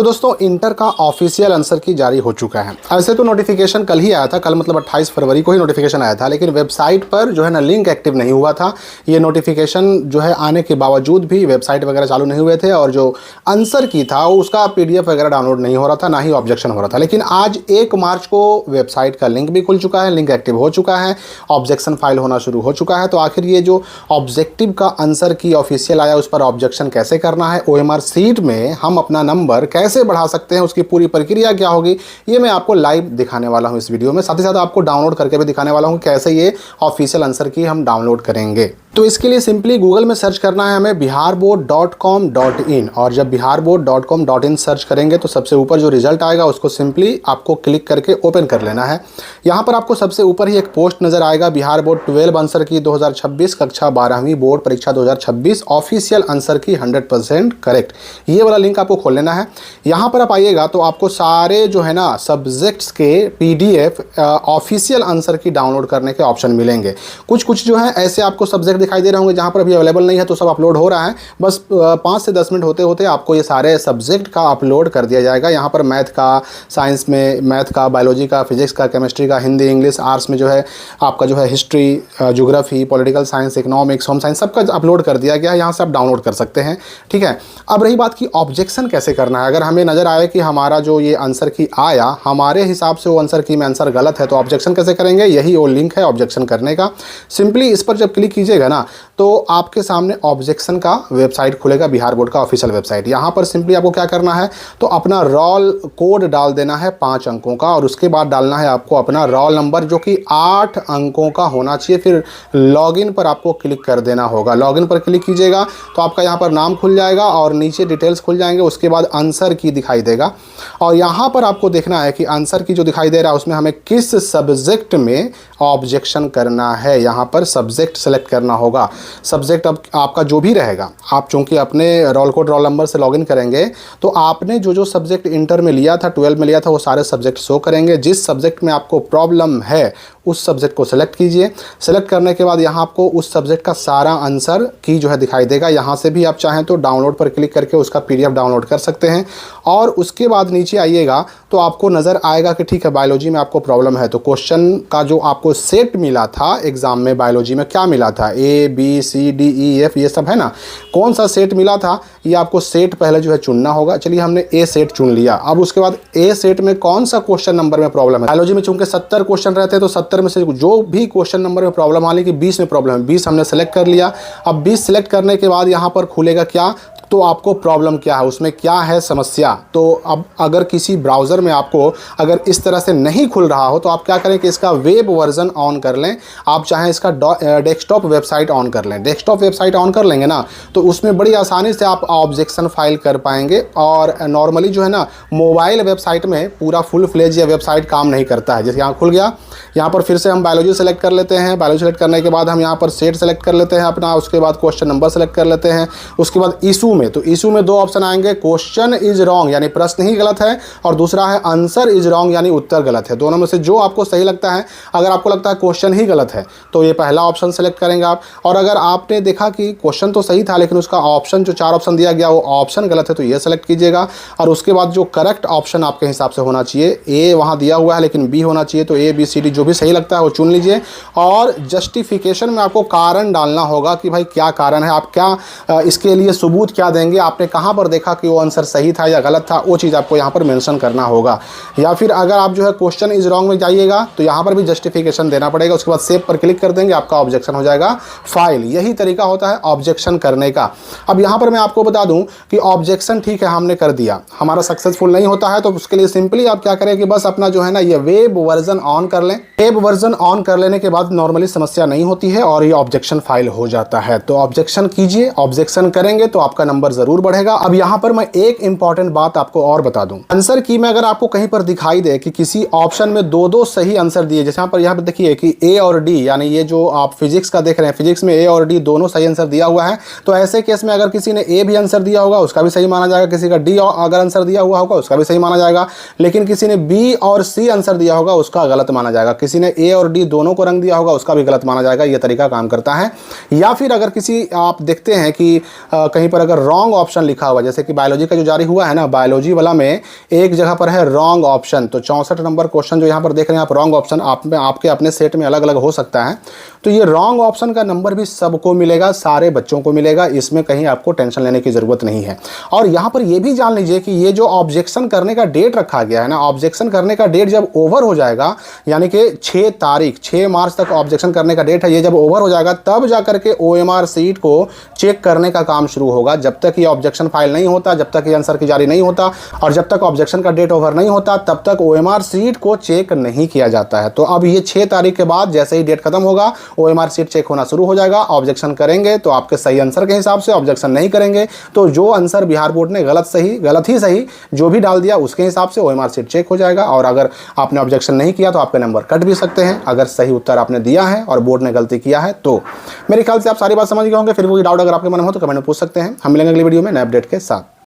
तो दोस्तों इंटर का ऑफिशियल आंसर की जारी हो चुका है। ऐसे तो नोटिफिकेशन कल ही आया था, कल मतलब 28 फरवरी को ही नोटिफिकेशन आया था, लेकिन वेबसाइट पर जो है ना लिंक एक्टिव नहीं हुआ था। ये नोटिफिकेशन जो है आने के बावजूद भी वेबसाइट वगैरह चालू नहीं हुए थे और जो आंसर की था उसका PDF वगैरह डाउनलोड नहीं हो रहा था, ना ही ऑब्जेक्शन हो रहा था। लेकिन आज 1 मार्च को वेबसाइट का लिंक भी खुल चुका है, लिंक एक्टिव हो चुका है, ऑब्जेक्शन फाइल होना शुरू हो चुका है। तो आखिर ये जो ऑब्जेक्टिव का आंसर की ऑफिशियल आया उस पर ऑब्जेक्शन कैसे करना है, OMR सीट में हम अपना नंबर कैसे बढ़ा सकते हैं, उसकी पूरी प्रक्रिया क्या होगी, ये मैं आपको लाइव दिखाने वाला हूं इस वीडियो में। साथ ही साथ आपको डाउनलोड करके भी दिखाने वाला हूं कैसे ये ऑफिशियल आंसर की हम डाउनलोड करेंगे। तो इसके लिए सिंपली गूगल में सर्च करना है हमें biharboard.com.in, और जब biharboard.com.in सर्च करेंगे तो सबसे ऊपर जो रिजल्ट आएगा उसको सिंपली आपको क्लिक करके ओपन कर लेना है। यहाँ पर आपको सबसे ऊपर ही एक पोस्ट नजर आएगा, बिहार बोर्ड 12 आंसर की 2026 कक्षा 12वीं बोर्ड परीक्षा 2026 ऑफिशियल आंसर की 100% करेक्ट। ये वाला लिंक आपको खोल लेना है। यहाँ पर आप आइएगा तो आपको सारे जो है ना सब्जेक्ट्स के PDF ऑफिशियल आंसर की डाउनलोड करने के ऑप्शन मिलेंगे। कुछ जो है ऐसे आपको सब्जेक्ट दिखाई दे रहे होंगे जहाँ पर अभी अवेलेबल नहीं है, तो सब अपलोड हो रहा है। बस 5 से 10 मिनट होते होते आपको ये सारे सब्जेक्ट का अपलोड कर दिया जाएगा। यहाँ पर मैथ का, साइंस में मैथ का, बायोलॉजी का, फिजिक्स का, केमिस्ट्री का, हिंदी, इंग्लिश, आर्ट्स में जो है आपका जो है history, geography, political science, economics, home science, सबका अपलोड कर दिया गया है। यहाँ से आप डाउनलोड कर सकते हैं, ठीक है। अब रही बात की ऑब्जेक्शन कैसे करना है। अगर हमें नज़र आए कि हमारा जो ये आंसर की आया हमारे हिसाब से वो आंसर की में आंसर गलत है, तो ऑब्जेक्शन कैसे करेंगे, यही वो लिंक है ऑब्जेक्शन करने का। सिंपली इस पर जब क्लिक कीजिएगा ना तो आपके सामने ऑब्जेक्शन का वेबसाइट खुलेगा, बिहार बोर्ड का ऑफिशियल वेबसाइट। यहाँ पर सिंपली आपको क्या करना है, तो अपना रोल कोड डाल देना है 5 अंकों का, और उसके बाद डालना है आपको अपना रोल नंबर जो कि 8 अंकों का होना चाहिए। फिर लॉगिन पर आपको क्लिक कर देना होगा। लॉगिन पर क्लिक कीजिएगा तो आपका यहाँ पर नाम खुल जाएगा और नीचे डिटेल्स खुल जाएंगे। उसके बाद आंसर की दिखाई देगा, और यहाँ पर आपको देखना है कि आंसर की जो दिखाई दे रहा है उसमें हमें किस सब्जेक्ट में ऑब्जेक्शन करना है। यहाँ पर सब्जेक्ट सेलेक्ट करना होगा। सब्जेक्ट अब आपका जो भी रहेगा, आप चूंकि अपने रोल कोड रोल नंबर से लॉगिन करेंगे तो आपने जो सब्जेक्ट इंटर में लिया था, 12 में लिया था, वो सारे सब्जेक्ट शो करेंगे। जिस सब्जेक्ट में आपको प्रॉब्लम है उस सब्जेक्ट को सेलेक्ट कीजिए। सेलेक्ट करने के बाद यहाँ आपको उस सब्जेक्ट का सारा आंसर की जो है दिखाई देगा। यहाँ से भी आप चाहें तो डाउनलोड पर क्लिक करके उसका PDF डाउनलोड कर सकते हैं। और उसके बाद नीचे आइएगा तो आपको नज़र आएगा कि ठीक है बायोलॉजी में आपको प्रॉब्लम है, तो क्वेश्चन का जो आपको सेट मिला था एग्जाम में, बायोलॉजी में क्या मिला था, ABCDEF ये सब है ना, कौन सा सेट मिला था ये आपको सेट पहले जो है चुनना होगा। चलिए हमने A सेट चुन लिया। अब उसके बाद A सेट में कौन सा क्वेश्चन नंबर में प्रॉब्लम है। बायोलॉजी में चूंकि 70 क्वेश्चन रहते हैं तो 70 में से जो भी क्वेश्चन नंबर में प्रॉब्लम आ रही कि 20 में प्रॉब्लम है, 20 हमने सेलेक्ट कर लिया। अब 20 सेलेक्ट करने के बाद यहाँ पर खुलेगा क्या, तो आपको प्रॉब्लम क्या है, उसमें क्या है समस्या। तो अब अगर किसी ब्राउज़र में आपको अगर इस तरह से नहीं खुल रहा हो तो आप क्या करें कि इसका वेब वर्जन ऑन कर लें। आप चाहें इसका डेस्कटॉप वेबसाइट ऑन कर लें। डेस्कटॉप वेबसाइट ऑन कर लेंगे ना तो उसमें बड़ी आसानी से आप ऑब्जेक्शन फाइल कर पाएंगे। और नॉर्मली जो है ना मोबाइल वेबसाइट में पूरा फुल फ्लेज या वेबसाइट काम नहीं करता है। जैसे यहाँ खुल गया, यहाँ पर फिर से हम बायोलॉजी सेलेक्ट कर लेते हैं। बायोलॉजी सेलेक्ट करने के बाद हम यहाँ पर सेट सेलेक्ट कर लेते हैं अपना। उसके बाद क्वेश्चन नंबर सेलेक्ट कर लेते हैं। उसके बाद इशू में, तो इशू में 2 ऑप्शन आएंगे, क्वेश्चन इज रॉन्ग यानी प्रश्न ही गलत है, और दूसरा है आंसर इज रॉन्ग यानी उत्तर गलत है। दोनों में से जो आपको सही लगता है, अगर आपको लगता है क्वेश्चन ही गलत है तो ये पहला ऑप्शन सेलेक्ट करेंगे आप। और अगर आपने देखा कि क्वेश्चन तो सही था लेकिन उसका ऑप्शन जो 4 ऑप्शन दिया गया वो ऑप्शन गलत है तो ये सेलेक्ट कीजिएगा। और उसके बाद जो करेक्ट ऑप्शन आपके हिसाब से होना चाहिए, A वहाँ दिया हुआ है लेकिन B होना चाहिए, तो ABCD जो भी सही लगता है वो चुन लीजिए। और जस्टिफिकेशन में आपको कारण डालना होगा कि भाई क्या कारण है, आप क्या इसके लिए सबूत क्या देंगे, आपने कहाँ पर देखा कि वो आंसर सही था या गलत था, वो चीज़ आपको यहाँ पर मेंशन करना होगा। या फिर अगर आप जो है क्वेश्चन इज रॉन्ग में जाइएगा तो यहाँ पर भी जस्टिफिकेशन देना पड़ेगा। उसके बाद सेव पर क्लिक कर देंगे, आपका ऑब्जेक्शन हो जाएगा फाइल। यही तरीका होता है ऑब्जेक्शन करने का। अब यहाँ पर मैं आपको बता दूं कि ऑब्जेक्शन ठीक है हमने कर दिया, हमारा सक्सेसफुल नहीं होता है तो उसके लिए सिंपली आप क्या करें कि बस अपना जो है ना ये वेब वर्जन ऑन कर लें। वेब वर्जन ऑन कर लेने के बाद नॉर्मली समस्या नहीं होती है और ये ऑब्जेक्शन फाइल हो जाता है। तो ऑब्जेक्शन कीजिए, ऑब्जेक्शन करेंगे तो आपका नंबर जरूर बढ़ेगा। अब यहाँ पर मैं एक इंपॉर्टेंट बात आपको और बता दूं, आंसर की में अगर आपको कहीं पर दिखाई दे कि किसी ऑप्शन में 2 सही आंसर दिए, जैसे यहाँ पर देखिए कि A और D, यानी ये जो आप फिजिक्स का देख रहे हैं, फिजिक्स में A और D दोनों सही आंसर दिया हुआ है, तो ऐसे केस में अगर किसी ने A भी आंसर दिया होगा उसका भी सही माना जाएगा, किसी का D अगर आंसर दिया हुआ होगा उसका भी सही माना जाएगा, लेकिन किसी ने B और C आंसर दिया होगा उसका गलत माना जाएगा, किसी ने A और D दोनों को रंग दिया होगा उसका भी गलत माना जाएगा। ये तरीका काम करता है। या फिर अगर किसी आप देखते हैं कि कहीं पर अगर रॉन्ग ऑप्शन लिखा हुआ है, जैसे कि बायोलॉजी का जो जारी हुआ है ना, बायोलॉजी वाला में एक जगह पर है रॉन्ग ऑप्शन, तो 64 नंबर क्वेश्चन जो यहाँ पर देख रहे हैं आप, रॉन्ग ऑप्शन आप में आपके अपने सेट में अलग अलग हो सकता है। तो ये रॉन्ग ऑप्शन का नंबर भी सबको मिलेगा, सारे बच्चों को मिलेगा, इसमें कहीं आपको टेंशन लेने की ज़रूरत नहीं है। और यहाँ पर ये भी जान लीजिए कि ये जो ऑब्जेक्शन करने का डेट रखा गया है ना, ऑब्जेक्शन करने का डेट जब ओवर हो जाएगा, यानी कि 6 मार्च तक ऑब्जेक्शन करने का डेट है, ये जब ओवर हो जाएगा तब जाकर के OMR सीट को चेक करने का काम शुरू होगा। जब तक ये ऑब्जेक्शन फाइल नहीं होता, जब तक ये आंसर की जारी नहीं होता और जब तक ऑब्जेक्शन का डेट ओवर नहीं होता, तब तक OMR सीट को चेक नहीं किया जाता है। तो अब ये 6 तारीख के बाद जैसे ही डेट खत्म होगा, OMR सीट चेक होना शुरू हो जाएगा। ऑब्जेक्शन करेंगे तो आपके सही आंसर के हिसाब से, ऑब्जेक्शन नहीं करेंगे तो जो आंसर बिहार बोर्ड ने गलत ही सही जो भी डाल दिया उसके हिसाब से OMR सीट चेक हो जाएगा। और अगर आपने ऑब्जेक्शन नहीं किया तो आपके नंबर कट भी सकते हैं, अगर सही उत्तर आपने दिया है और बोर्ड ने गलती किया है तो। मेरे ख्याल से आप सारी बात समझ गए होंगे। फिर कोई डाउट अगर आपके मन में हो तो कमेंट में पूछ सकते हैं। हम मिलेंगे अगली वीडियो में नए अपडेट के साथ।